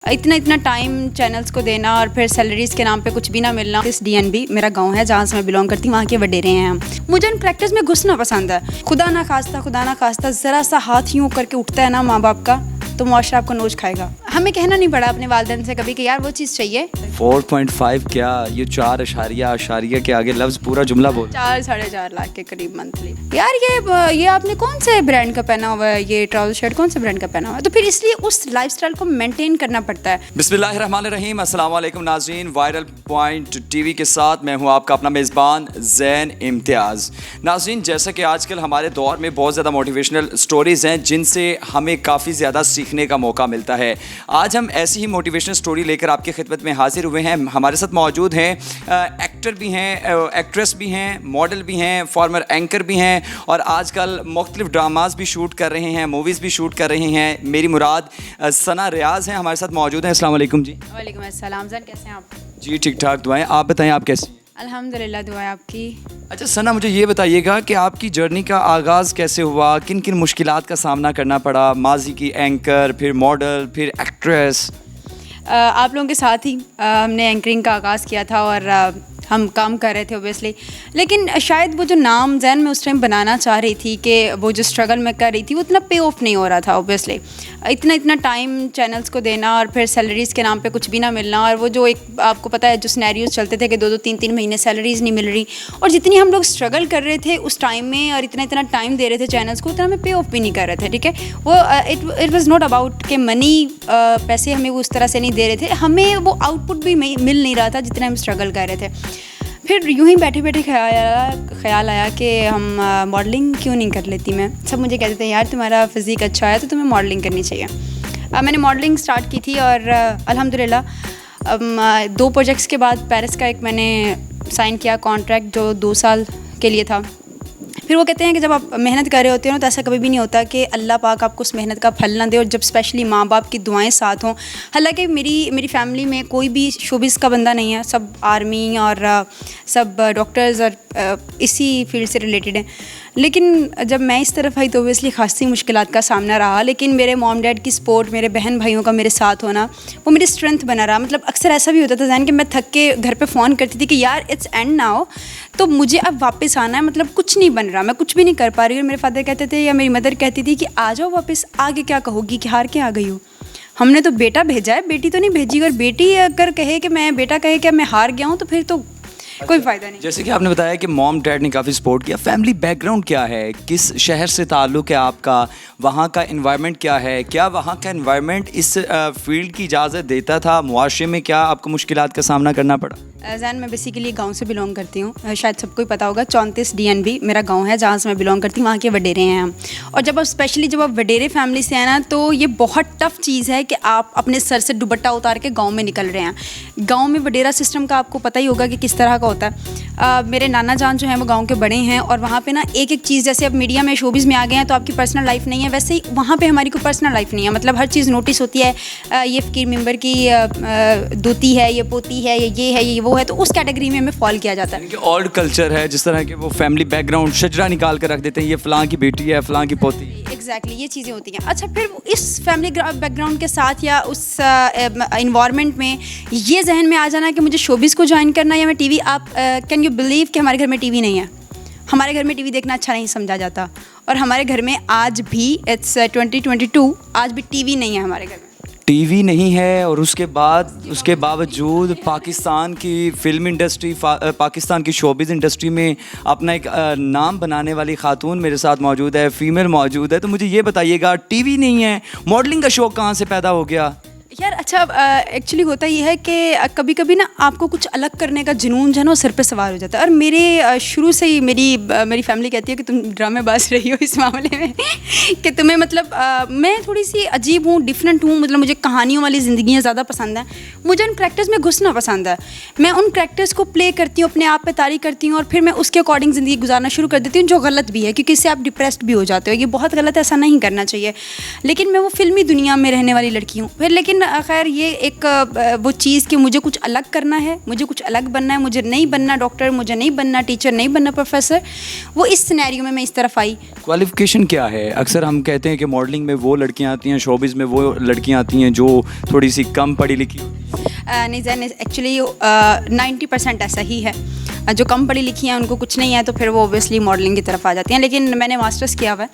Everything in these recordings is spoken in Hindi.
इतना इतना टाइम चैनल्स को देना और फिर सैलरीज़ के नाम पे कुछ भी ना मिलना। इस DNB मेरा गांव है जहाँ से मैं बिलोंग करती हूँ, वहाँ के वडेरे हैं हम। मुझे उन करैक्टर्स में घुसना पसंद है। खुदा ना खास्ता ज़रा सा हाथ यूँ करके उठता है ना माँ बाप का, तो मुआशरा आपको नोच खाएगा। हमें कहना नहीं पड़ा अपने वालिदैन से कभी कि यार वो चीज़ चाहिए। 4.5 क्या, ये 4 के आगे लफ्ज़ पूरा जुमला बोल। 4-4.5 लाख के करीब मंथली। यार ये आपने कौन से ब्रांड का पहना हुआ है, ये ट्राउजर शर्ट कौन से ब्रांड का पहना हुआ है, तो फिर इसलिए उस लाइफस्टाइल को मेंटेन करना पड़ता है। बिस्मिल्लाहिर्रहमानिर्रहीम, अस्सलाम वालेकुम नाज़रीन। वायरल पॉइंट TV के साथ मैं हूँ आपका अपना मेज़बान ज़ैन इम्तियाज़। नाज़रीन, जैसा कि आजकल हमारे दौर में बहुत ज़्यादा मोटिवेशनल स्टोरीज़ हैं जिनसे हमें काफ़ी ज़्यादा सीखने का मौका मिलता है। आज हम ऐसी ही मोटिवेशनल स्टोरी लेकर आपकी खिदमत में हाजिर हुए हैं। हमारे साथ मौजूद हैं एक्टर भी हैं, एक्ट्रेस भी हैं, मॉडल भी हैं, फॉर्मर एंकर भी हैं और आजकल मुख्तलिफ ड्रामाज भी शूट कर रहे हैं, मूवीज़ भी शूट कर रहे हैं। मेरी मुराद सना रियाज़ हैं, हमारे साथ मौजूद हैं। अस्सलाम वालेकुम जी। वालेकुम अस्सलाम। ज़ैन कैसे हैं आप? जी ठीक ठाक, दुआएं। आप बताएं, आप कैसी? अल्हम्दुलिल्लाह, दुआ है आपकी। अच्छा सना, मुझे ये बताइएगा कि आपकी जर्नी का आगाज़ कैसे हुआ, किन किन मुश्किलात का सामना करना पड़ा, माजी की एंकर, फिर मॉडल, फिर एक्ट्रेस? आप लोगों के साथ ही हमने एंकरिंग का आगाज़ किया था और हम काम कर रहे थे ओबियसली, लेकिन शायद वो जो नाम ज़हन में उस टाइम बनाना चाह रही थी कि वो जो स्ट्रगल मैं कर रही थी वो इतना पे ऑफ नहीं हो रहा था ओबियसली। इतना इतना टाइम चैनल्स को देना और फिर सैलरीज़ के नाम पे कुछ भी ना मिलना, और वो जो एक आपको पता है जो सिनेरियोज चलते थे कि 2-2 3-3 महीने सैलरीज़ नहीं मिल रही, और जितनी हम लोग स्ट्रगल कर रहे थे उस टाइम में और इतना इतना टाइम दे रहे थे चैनल्स को, उतना हमें पे ऑफ भी नहीं कर रहे थे। ठीक है, वो इट वाज़ नॉट अबाउट कि मनी, पैसे हमें वो उस तरह से नहीं दे रहे थे, हमें वो आउटपुट भी मिल नहीं रहा था जितना हम स्ट्रगल कर रहे थे। फिर यूं ही बैठे बैठे ख्याल आया कि हम मॉडलिंग क्यों नहीं कर लेती। मैं सब मुझे कहते थे यार तुम्हारा फिज़िक अच्छा है तो तुम्हें मॉडलिंग करनी चाहिए। मैंने मॉडलिंग स्टार्ट की थी और अल्हम्दुलिल्लाह 2 प्रोजेक्ट्स के बाद पेरिस का एक मैंने साइन किया कॉन्ट्रैक्ट जो 2 साल के लिए था। फिर वो कहते हैं कि जब आप मेहनत कर रहे होते हो ना तो ऐसा कभी भी नहीं होता कि अल्लाह पाक आपको उस मेहनत का फल ना दे, और जब स्पेशली माँ बाप की दुआएं साथ हों। हालांकि मेरी फैमिली में कोई भी शोबिज़ का बंदा नहीं है, सब आर्मी और सब डॉक्टर्स और इसी फील्ड से रिलेटेड हैं, लेकिन जब मैं इस तरफ आई तो ओबियसली खासी मुश्किलात का सामना रहा। लेकिन मेरे मॉम डैड की सपोर्ट, मेरे बहन भाइयों का मेरे साथ होना, वो मेरी स्ट्रेंथ बना रहा। मतलब अक्सर ऐसा भी होता था ज़हन कि मैं थक के घर पे फ़ोन करती थी कि यार इट्स एंड नाउ, तो मुझे अब वापस आना है, मतलब कुछ नहीं बन रहा, मैं कुछ भी नहीं कर पा रही हूँ। मेरे फादर कहते थे या मेरी मदर कहती थी कि आ जाओ वापस, आगे क्या कहोगी कि हार के आ गई हो। हमने तो बेटा भेजा है, बेटी तो नहीं भेजी, और बेटी अगर कहे कि मैं, बेटा कहे कि मैं हार गया हूँ तो फिर तो कोई फ़ायदा नहीं। जैसे कि आपने बताया कि मॉम डैड ने काफ़ी सपोर्ट किया, फैमिली बैकग्राउंड क्या है, किस शहर से ताल्लुक़ है आपका, वहाँ का एनवायरनमेंट क्या है, क्या वहाँ का एनवायरनमेंट इस फील्ड की इजाज़त देता था, मुआशरे में क्या आपको मुश्किलात का सामना करना पड़ा? ज़ैन, मैं बेसिकली गांव से बिलोंग करती हूँ, शायद सबको ही पता होगा। 34 DNB मेरा गांव है जहाँ से मैं बिलोंग करती हूँ, वहाँ के वडेरे हैं हम। और जब आप वडेरे फैमिली से हैं ना, तो ये बहुत टफ़ चीज़ है कि आप अपने सर से दुपट्टा उतार के गांव में निकल रहे हैं। गांव में वडेरा सिस्टम का आपको पता ही होगा कि किस तरह का होता है। मेरे नाना जान जो हैं वो गाँव के बड़े हैं, और वहाँ पर ना एक एक चीज़, जैसे अब मीडिया में शोबिज़ में आ गए हैं तो आपकी पर्सनल लाइफ नहीं है, वैसे ही वहाँ पर हमारी कोई पर्सनल लाइफ नहीं है। मतलब हर चीज़ नोटिस होती है, ये फ़कीर मेंबर की दोती है, ये पोती है, ये है, ये वो है, तो उस कैटेगरी में हमें फॉल किया जाता है। ओल्ड कल्चर है, जिस तरह के वो फैमिली बैकग्राउंड शजरा निकाल कर रख देते हैं, ये फ़लाँ की बेटी है, फ़लाँ की पोती। एग्जैक्टली, ये चीज़ें होती हैं। अच्छा, फिर इस फैमिली बैकग्राउंड के साथ या उस इन्वायरमेंट में ये जहन में आ जाना कि मुझे शोबिज़ को ज्वाइन करना या मैं TV, आप कैन यू बिलीव कि हमारे घर में TV नहीं है। हमारे घर में TV देखना अच्छा नहीं समझा जाता, और हमारे घर में आज भी, इट्स 2022, आज भी TV नहीं है हमारे घर में। TV नहीं है, और उसके बावजूद पाकिस्तान की फिल्म इंडस्ट्री, पाकिस्तान की शोबिज़ इंडस्ट्री में अपना एक नाम बनाने वाली खातून मेरे साथ मौजूद है, फ़ीमेल मौजूद है। तो मुझे ये बताइएगा, TV नहीं है, मॉडलिंग का शौक़ कहाँ से पैदा हो गया? यार अच्छा, एक्चुअली होता ये है कि कभी कभी ना आपको कुछ अलग करने का जुनून जो है ना सिर पे सवार हो जाता है। और मेरे शुरू से ही मेरी फैमिली कहती है कि तुम ड्रामेबाज रही हो इस मामले में कि तुम्हें, मतलब मैं थोड़ी सी अजीब हूँ, डिफरेंट हूँ, मतलब मुझे कहानियों वाली ज़िंदगियाँ ज़्यादा पसंद हैं, मुझे उन करैक्टर्स में घुसना पसंद है। मैं उन करैक्टर्स को प्ले करती हूँ, अपने आप पे तारीफ़ करती हूँ, और फिर मैं उसके अकॉर्डिंग ज़िंदगी गुजारना शुरू कर देती हूँ, जो गलत भी है क्योंकि इससे आप डिप्रेस्ड भी हो जाते हो। ये बहुत गलत है, ऐसा नहीं करना चाहिए। लेकिन मैं वो फिल्मी दुनिया में रहने वाली लड़की हूँ। फिर लेकिन खैर यार ये एक वो चीज़ कि मुझे कुछ अलग करना है, मुझे कुछ अलग बनना है, मुझे नहीं बनना डॉक्टर, मुझे नहीं बनना टीचर, नहीं बनना प्रोफेसर, वो इस सिनेरियो में मैं इस तरफ आई। क्वालिफिकेशन क्या है? अक्सर हम कहते हैं कि मॉडलिंग में वो लड़कियां आती हैं, शोबिज़ में वो लड़कियां आती हैं जो थोड़ी सी कम पढ़ी लिखी होती हैं। नहीं जैन, एक्चुअली 90% ऐसा ही है। जो कम पढ़ी लिखी हैं उनको कुछ नहीं है तो फिर वो ओबियसली मॉडलिंग की तरफ आ जाती हैं। लेकिन मैंने मास्टर्स किया हुआ है,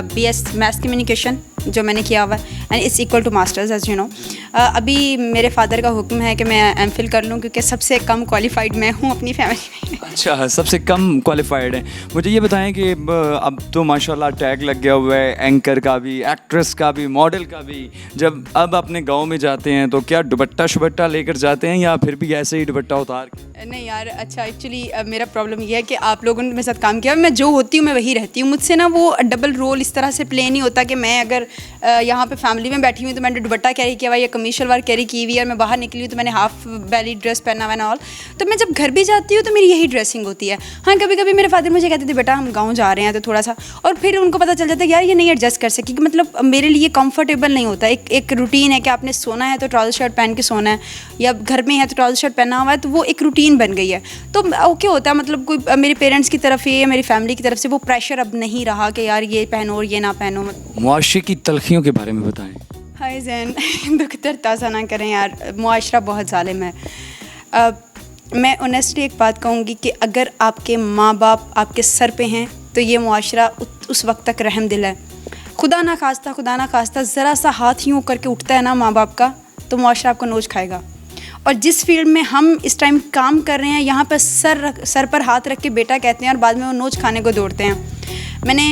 BS मैथ्स कम्युनिकेशन जो मैंने किया हुआ है, and it's equal to masters as you know. अभी मेरे फादर का हुक्म है कि मैं MPhil कर लूँ क्योंकि सबसे कम क्वालिफाइड मैं हूँ अपनी फैमिली में। अच्छा, सबसे कम क्वालिफाइड है। मुझे ये बताएं कि अब तो माशाल्लाह टैग लग गया हुआ है एंकर का भी, एक्ट्रेस का भी, मॉडल का भी। जब अब अपने गांव में जाते हैं तो क्या दुपट्टा शुपट्टा लेकर जाते हैं या फिर भी ऐसे ही दुपट्टा उतार के? नहीं यार, अच्छा एक्चुअली मेरा प्रॉब्लम ये है कि आप लोगों ने मेरे साथ काम किया, मैं जो होती हूँ मैं वही रहती हूँ। मुझसे ना वो डबल रोल इस तरह से प्ले नहीं होता कि मैं अगर यहाँ पे फैमिली में बैठी हुई तो मैंने दुपट्टा कैरी किया हुआ या कमीज शलवार कैरी की हुई, और मैं बाहर निकली हूँ तो मैंने हाफ बैली ड्रेस पहना हुआ ना ऑल। तो मैं जब घर भी जाती हूँ तो मेरी यही ड्रेसिंग होती है। हाँ, कभी कभी मेरे फादर मुझे कहते थे बेटा हम गाँव जा रहे हैं तो थोड़ा सा, और फिर उनको पता चल जाता है कि यार ये नहीं एडजस्ट कर सकी, मतलब मेरे लिए कंफर्टेबल नहीं होता। एक रूटीन है कि आपने सोना है तो ट्राउजर शर्ट पहन के सोना है, या घर में है तो ट्राउजर शर्ट पहना हुआ है, तो वो एक रूटीन बन गई है। तो ओके होता है, मतलब कोई मेरे पेरेंट्स की तरफ से या मेरी फैमिली की तरफ से वो प्रेशर अब नहीं रहा कि यार ये पहनो और ये ना पहनो। मुआशरे की तलखियों के बारे में बताएं। हाय जैन, दुख दर्द ताज़ा ना करें यार, मुआशरा बहुत ज़ालिम है। मैं ऑनेस्टली एक बात कहूँगी कि अगर आपके माँ बाप आपके सर पे हैं तो ये मुआशरा उस वक्त तक रहम दिल है। खुदा ना खास्ता ज़रा सा हाथ यूँ करके उठता है ना माँ बाप का तो मुआशरा आपको नोच खाएगा। और जिस फील्ड में हम इस टाइम काम कर रहे हैं यहाँ पर सर पर हाथ रख के बेटा कहते हैं और बाद में वो नोच खाने को दौड़ते हैं। मैंने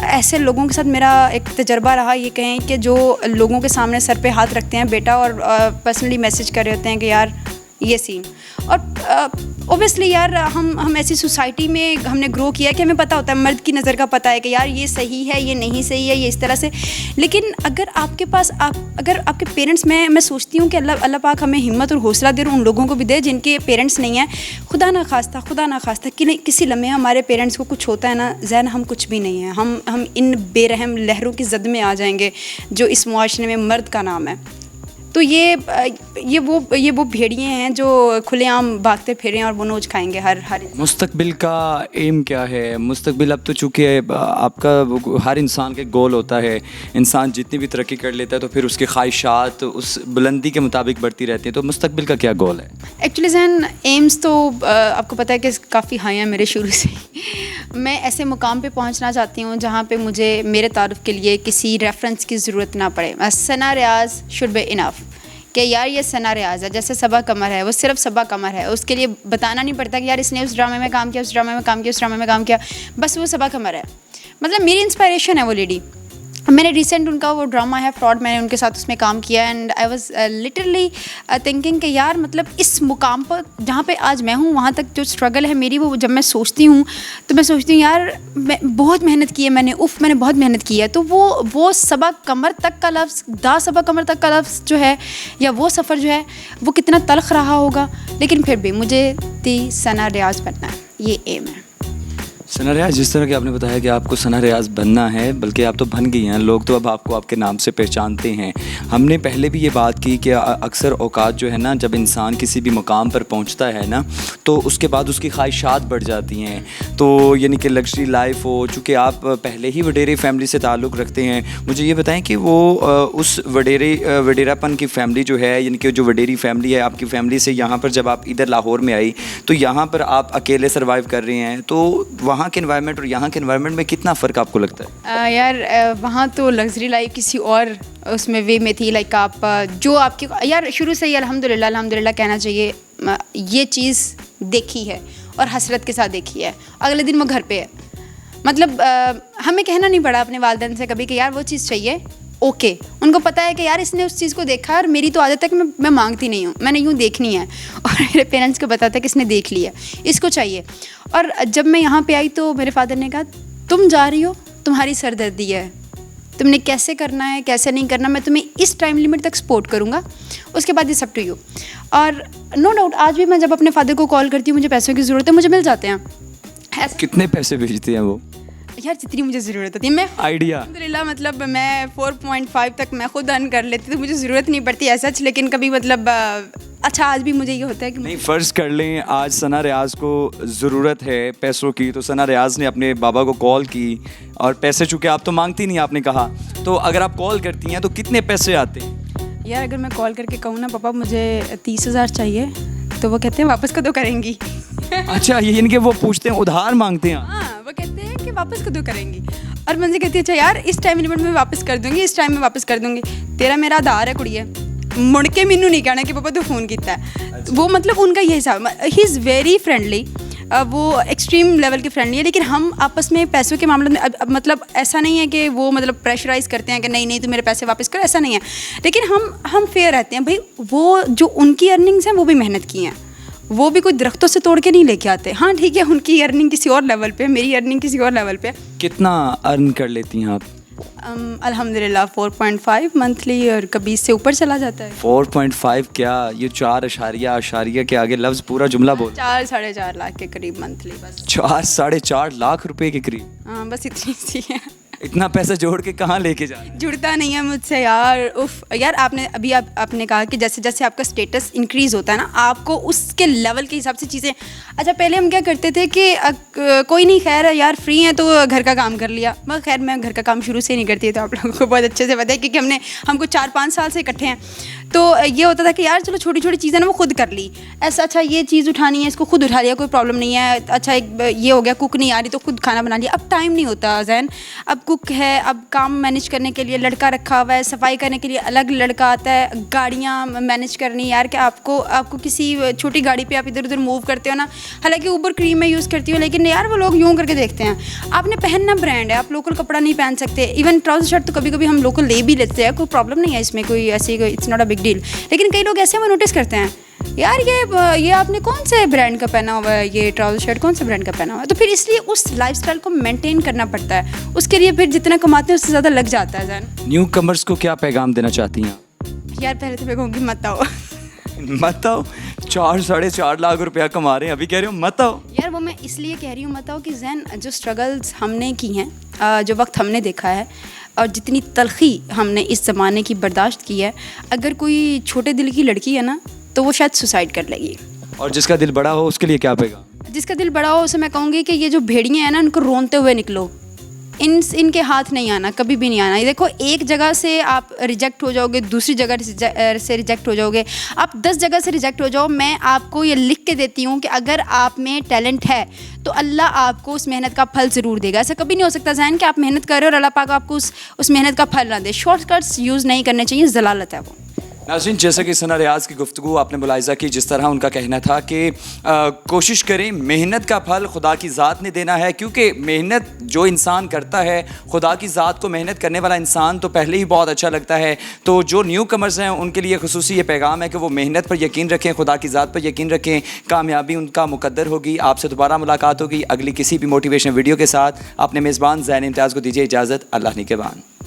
ऐसे लोगों के साथ मेरा एक तजर्बा रहा, ये कहें कि जो लोगों के सामने सर पे हाथ रखते हैं बेटा और पर्सनली मैसेज कर रहे होते हैं कि यार ये सीन। और ओबियसली यार हम ऐसी सोसाइटी में हमने ग्रो किया है कि हमें पता होता है, मर्द की नज़र का पता है कि यार ये सही है, ये नहीं सही है, ये इस तरह से। लेकिन अगर आपके पास अगर आपके पेरेंट्स, मैं सोचती हूँ कि अल्लाह पाक हमें हिम्मत और हौसला दे उन लोगों को भी दे जिनके पेरेंट्स नहीं हैं। खुदा ना खास्ता कि किसी लम्हे हमारे पेरेंट्स को कुछ होता है ना जैन, हम कुछ भी नहीं हैं, हम इन बेरहम लहरों की जद में आ जाएंगे जो इस मुआशरे में मर्द का नाम है। तो ये वो भेड़िए हैं जो खुलेआम भागते फिर रहे हैं और वो नोच खाएंगे हर मुस्तकबिल का एम क्या है? मुस्तकबिल अब तो चूँकि आपका हर इंसान के गोल होता है, इंसान जितनी भी तरक्की कर लेता है तो फिर उसकी ख्वाहिशात उस बुलंदी के मुताबिक बढ़ती रहती हैं। तो मुस्तकबिल का क्या गोल है? एक्चुअली जैन एम्स तो आपको पता है कि काफ़ी हाई है मेरे शुरू से। मैं ऐसे मुकाम पे पहुंचना चाहती हूं जहां पे मुझे मेरे तारुफ के लिए किसी रेफरेंस की ज़रूरत ना पड़े। सना रियाज शुड बी इनफ कि यार ये सना रियाज है, जैसे सबा कमर है वो सिर्फ सबा कमर है, उसके लिए बताना नहीं पड़ता कि यार इसने उस ड्रामे में काम किया, उस ड्रामे में काम किया, उस ड्रामे में काम किया, बस वो सबा कमर है। मतलब मेरी इंस्पायरेशन है वो लेडी। मैंने रिसेंट उनका वो ड्रामा है फ्रॉड, मैंने उनके साथ उसमें काम किया and I was literally thinking कि यार मतलब इस मुकाम पर जहाँ पे आज मैं हूँ वहाँ तक जो स्ट्रगल है मेरी, वो जब मैं सोचती हूँ तो मैं सोचती हूँ यार मैं बहुत मेहनत की है मैंने बहुत मेहनत की है। तो वो सबा कमर तक का लफ्ज़, दा सबा कमर तक का लफ्ज़ जो है या वो सफ़र जो है वो कितना तल्ख़ रहा होगा, लेकिन फिर भी मुझे सना रियाज बनना है, ये एम है। सना रियाज, जिस तरह कि आपने बताया कि आपको सना रियाज बनना है, बल्कि आप तो बन गई हैं, लोग तो अब आपको आपके नाम से पहचानते हैं। हमने पहले भी ये बात की कि अक्सर औकात जो है ना, जब इंसान किसी भी मुकाम पर पहुंचता है ना तो उसके बाद उसकी ख्वाहिशात बढ़ जाती हैं। तो यानी कि लग्जरी लाइफ हो, चूँकि आप पहले ही वडेरी फैमिली से ताल्लुक़ रखते हैं, मुझे ये बताएं कि वो उस वडेरापन की फ़ैमिली जो है, यानी कि जो वडेरी फैमिली है आपकी फ़ैमिली से, यहाँ पर जब आप इधर लाहौर में आई तो यहाँ पर आप अकेले सर्वाइव कर रहे हैं, तो वहाँ के एनवायरनमेंट और यहाँ के एनवायरनमेंट में कितना फ़र्क आपको लगता है? यार वहाँ तो लग्जरी लाइफ किसी और उसमें वे में थी, लाइक आप जो आपके यार शुरू से ही अल्हम्दुलिल्लाह कहना चाहिए ये चीज़ देखी है और हसरत के साथ देखी है। अगले दिन वो घर पे है, मतलब हमें कहना नहीं पड़ा अपने वालिदैन से कभी कि यार वो चीज़ चाहिए, ओके। उनको पता है कि यार इसने उस चीज़ को देखा और मेरी तो आदत है कि मैं मांगती नहीं हूँ, मैंने यूँ देखनी है, और मेरे पेरेंट्स को पता था कि इसने देख लिया, इसको चाहिए। और जब मैं यहाँ पे आई तो मेरे फादर ने कहा तुम जा रही हो, तुम्हारी सरदर्दी है, तुमने कैसे करना है कैसे नहीं करना, मैं तुम्हें इस टाइम लिमिट तक सपोर्ट करूँगा, उसके बाद इट्स अप टू यू। और नो डाउट आज भी मैं जब अपने फादर को कॉल करती हूँ, मुझे पैसों की ज़रूरत है, मुझे मिल जाते हैं। कितने पैसे भेजते हैं वो? यार जितनी मुझे ज़रूरत होती है मैं आइडिया? अल्हम्दुलिल्लाह मतलब मैं 4.5 तक मैं खुद अर्न कर लेती तो मुझे ज़रूरत नहीं पड़ती ऐसा, लेकिन कभी मतलब अच्छा आज भी मुझे ये होता है कि नहीं, फ़र्ज़ कर लें आज सना रियाज़ को ज़रूरत है पैसों की, तो सना रियाज़ ने अपने बाबा को कॉल की और पैसे, चूँकि आप तो मांगती नहीं, आपने कहा, तो अगर आप कॉल करती हैं तो कितने पैसे आते हैं? यार अगर मैं कॉल करके कहूँ ना पापा मुझे 30,000 चाहिए, तो वो कहते हैं वापस कਦੋਂ करेंगी। अच्छा, ये इनके वो पूछते हैं, उधार मांगते हैं? हाँ, वो कहते हैं कि वापस कਦੋਂ करेंगी, और मुझे कहती है अच्छा यार इस टाइम लिमिट में वापस कर दूंगी, इस टाइम में वापस कर दूंगी, तेरा मेरा आधार है कुड़िए, मुड़ के मैनू नहीं कहना कि पापा तू फ़ोन किया है। वो मतलब उनका ये हिसाब, ही इज़ वेरी फ्रेंडली, वो एक्सट्रीम लेवल के फ्रेंडली है, लेकिन हम आपस में पैसों के मामले में अब मतलब ऐसा नहीं है कि वो मतलब प्रेशराइज़ करते हैं कि नहीं नहीं तू मेरे पैसे वापस कर, ऐसा नहीं है, लेकिन हम फेयर रहते हैं भाई। वो जो उनकी अर्निंग्स हैं वो भी मेहनत की हैं, वो भी कोई दरख्तों से तोड़ के नहीं लेके आते। हाँ ठीक है, उनकी अर्निंग किसी और लेवल पे, मेरी अर्निंग किसी और लेवल पे। कितना अर्न कर लेती हैं आप? अल्हम्दुलिल्लाह 4.5 मंथली, और कभी इससे ऊपर चला जाता है। 4.5 क्या, ये 4 अशारिया के आगे लफ्ज़ पूरा जुमला बोल। 4-4.5 लाख के करीब मंथली बस। 4-4.5 लाख रुपए के करीब? हाँ बस इतनी सी है। इतना पैसा जोड़ के कहाँ लेके जा रहे हैं? जुड़ता नहीं है मुझसे यार। उफ यार आपने अभी आपने कहा कि जैसे जैसे आपका स्टेटस इंक्रीज़ होता है ना, आपको उसके लेवल के हिसाब से चीज़ें। अच्छा पहले हम क्या करते थे कि कोई नहीं खैर यार फ्री है तो घर का काम कर लिया, मगर खैर मैं घर का काम शुरू से नहीं करती, तो आप लोगों को बहुत अच्छे से पता है क्योंकि हमको 4-5 साल से इकट्ठे हैं। तो ये होता था कि यार चलो छोटी छोटी चीज़ें ना वो खुद कर ली, ऐसा अच्छा ये चीज़ उठानी है इसको खुद उठा लिया, कोई प्रॉब्लम नहीं है। अच्छा एक ये हो गया, कुक नहीं आ रही तो खुद खाना बना लिया। अब टाइम नहीं होता जैन, अब कुक है, अब काम मैनेज करने के लिए लड़का रखा हुआ है, सफाई करने के लिए अलग लड़का आता है, गाड़ियाँ मैनेज करनी यार, कि आपको किसी छोटी गाड़ी पे आप इधर उधर मूव करते हो ना, हालांकि ऊबर क्रीम में यूज़ करती हो, लेकिन यार वो लोग यूँ करके देखते हैं। आपने पहनना ब्रांड है, आप लोकल कपड़ा नहीं पहन सकते। इवन ट्राउजर शर्ट तो कभी कभी हम लोकल ले भी लेते हैं, कोई प्रॉब्लम नहीं है इसमें, कोई ऐसी it's not a big deal. लेकिन कई लोग ऐसे वो नोटिस करते हैं यार ये आपने कौन से ब्रांड का पहना हुआ है, ये ट्राउजर शर्ट कौन से ब्रांड का पहना हुआ है। तो फिर इसलिए उस लाइफस्टाइल को मेंटेन करना पड़ता है, उसके लिए फिर जितना कमाते हैं उससे ज़्यादा लग जाता है जैन। न्यू कमर्स को क्या पैगाम देना चाहती हैं? यार पहले तो मैं कहूँगी मत आओ। मत आओ? 4-4.5 लाख रुपया कमा रहे हैं, अभी कह रहे हो मत आओ? यार वो मैं इसलिए कह रही हूँ मत आओ कि जैन जो स्ट्रगल्स हमने की हैं, जो वक्त हमने देखा है और जितनी तलखी हमने इस ज़माने की बर्दाश्त की है, अगर कोई छोटे दिल की लड़की है ना तो वो शायद सुसाइड कर लेगी। और जिसका दिल बड़ा हो उसके लिए क्या पैगाम? जिसका दिल बड़ा हो उसे मैं कहूँगी कि ये जो भेड़ियाँ हैं ना, उनको रोनते हुए निकलो, इनके हाथ नहीं आना, कभी भी नहीं आना। ये देखो एक जगह से आप रिजेक्ट हो जाओगे, दूसरी जगह से रिजेक्ट हो जाओगे, आप 10 जगह से रिजेक्ट हो जाओ, मैं आपको ये लिख के देती हूँ कि अगर आप में टैलेंट है तो अल्लाह आपको उस मेहनत का फल ज़रूर देगा। ऐसा कभी नहीं हो सकता जैन कि आप मेहनत कर रहे हो और अल्लाह पाक आपको उस मेहनत का फल ना दे। शॉर्टकट्स यूज़ नहीं करने चाहिए, ज़लालत है वो। नाज़रीन, जैसा कि सना रियाज़ की गुफ्तगू आपने मुलाहिज़ा की, जिस तरह उनका कहना था कि कोशिश करें, मेहनत का फल खुदा की ज़ात ने देना है, क्योंकि मेहनत जो इंसान करता है, खुदा की ज़ात को मेहनत करने वाला इंसान तो पहले ही बहुत अच्छा लगता है। तो जो न्यू कमर्स हैं उनके लिए खुसूसी ये पैगाम है कि वो मेहनत पर यकीन रखें, खुदा की ज़ात पर यकीन रखें, कामयाबी उनका मुकद्दर होगी। आपसे दोबारा मुलाकात होगी अगली किसी भी मोटिवेशन वीडियो के साथ। अपने मेज़बान ज़ैन इम्तियाज़ को दीजिए इजाज़त। अल्लाह निगहबान।